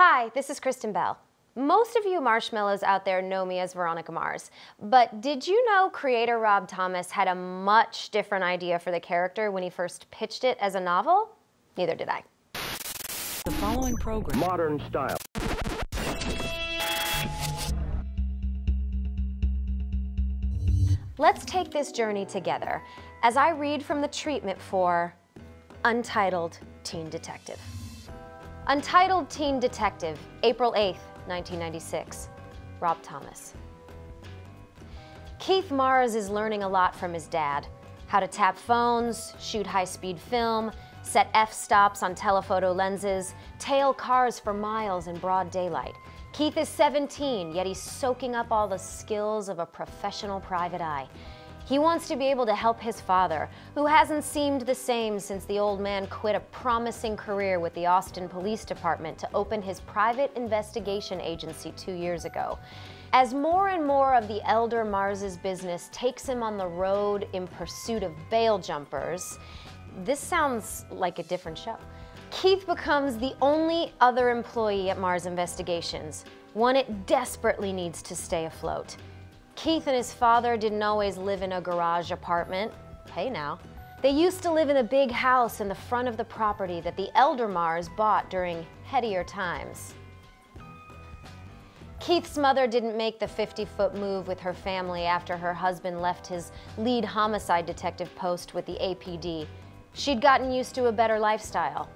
Hi, this is Kristen Bell. Most of you marshmallows out there know me as Veronica Mars, but did you know creator Rob Thomas had a much different idea for the character when he first pitched it as a novel? Neither did I. The following program. Modern style. Let's take this journey together as I read from the treatment for Untitled Teen Detective. Untitled Teen Detective, April 8th, 1996. Rob Thomas. Keith Mars is learning a lot from his dad. How to tap phones, shoot high-speed film, set f-stops on telephoto lenses, tail cars for miles in broad daylight. Keith is 17, yet he's soaking up all the skills of a professional private eye. He wants to be able to help his father, who hasn't seemed the same since the old man quit a promising career with the Austin Police Department to open his private investigation agency 2 years ago. As more and more of the elder Mars's business takes him on the road in pursuit of bail jumpers, this sounds like a different show. Keith becomes the only other employee at Mars Investigations, one it desperately needs to stay afloat. Keith and his father didn't always live in a garage apartment. Hey now. They used to live in a big house in the front of the property that the elder Mars bought during headier times. Keith's mother didn't make the 50-foot move with her family after her husband left his lead homicide detective post with the APD. She'd gotten used to a better lifestyle.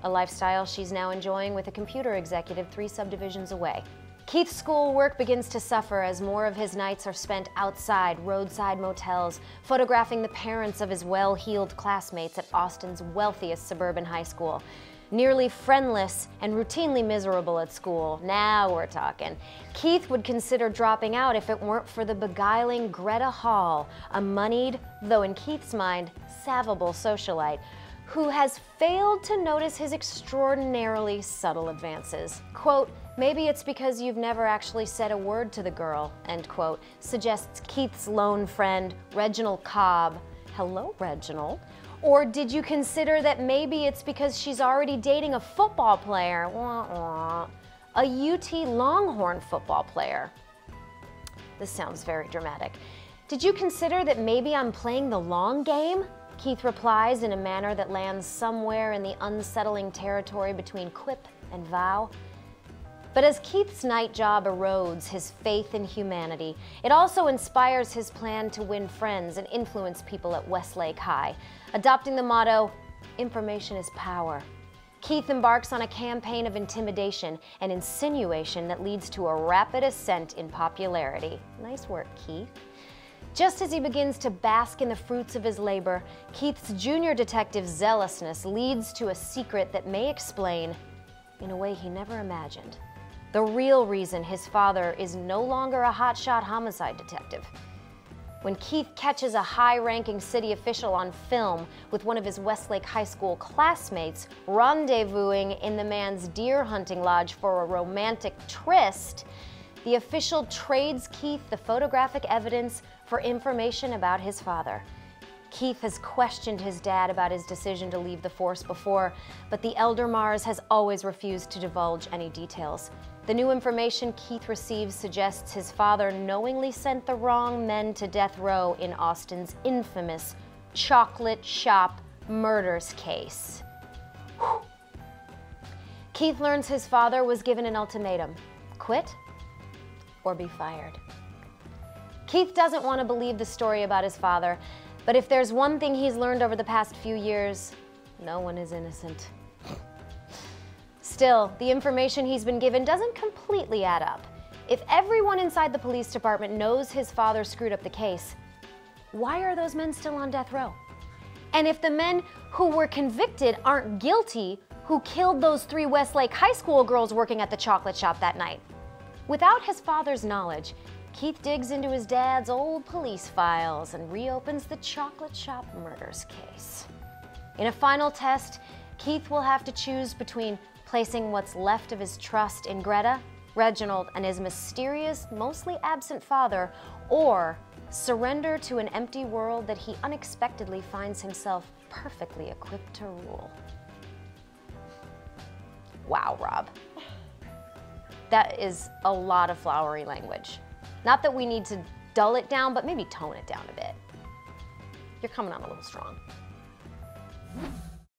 A lifestyle she's now enjoying with a computer executive 3 subdivisions away. Keith's schoolwork begins to suffer as more of his nights are spent outside roadside motels, photographing the parents of his well-heeled classmates at Austin's wealthiest suburban high school. Nearly friendless and routinely miserable at school, now we're talking. Keith would consider dropping out if it weren't for the beguiling Greta Hall, a moneyed, though in Keith's mind, savable socialite, who has failed to notice his extraordinarily subtle advances. Quote, "Maybe it's because you've never actually said a word to the girl," end quote, suggests Keith's lone friend, Reginald Cobb. Hello, Reginald. Or did you consider that maybe it's because she's already dating a football player? Wah, wah. A UT Longhorn football player. This sounds very dramatic. Did you consider that maybe I'm playing the long game? Keith replies in a manner that lands somewhere in the unsettling territory between quip and vow. But as Keith's night job erodes his faith in humanity, it also inspires his plan to win friends and influence people at Westlake High, adopting the motto, "Information is power." Keith embarks on a campaign of intimidation and insinuation that leads to a rapid ascent in popularity. Nice work, Keith. Just as he begins to bask in the fruits of his labor, Keith's junior detective's zealousness leads to a secret that may explain, in a way he never imagined, the real reason his father is no longer a hotshot homicide detective. When Keith catches a high-ranking city official on film with one of his Westlake High School classmates rendezvousing in the man's deer hunting lodge for a romantic tryst, the official trades Keith the photographic evidence for information about his father. Keith has questioned his dad about his decision to leave the force before, but the elder Mars has always refused to divulge any details. The new information Keith receives suggests his father knowingly sent the wrong men to death row in Austin's infamous chocolate shop murders case. Whew. Keith learns his father was given an ultimatum: quit or be fired. Keith doesn't want to believe the story about his father, but if there's one thing he's learned over the past few years, no one is innocent. Still, the information he's been given doesn't completely add up. If everyone inside the police department knows his father screwed up the case, why are those men still on death row? And if the men who were convicted aren't guilty, who killed those 3 Westlake High School girls working at the chocolate shop that night? Without his father's knowledge, Keith digs into his dad's old police files and reopens the chocolate shop murders case. In a final test, Keith will have to choose between placing what's left of his trust in Greta, Reginald, and his mysterious, mostly absent father, or surrender to an empty world that he unexpectedly finds himself perfectly equipped to rule. Wow, Rob. That is a lot of flowery language. Not that we need to dull it down, but maybe tone it down a bit. You're coming on a little strong.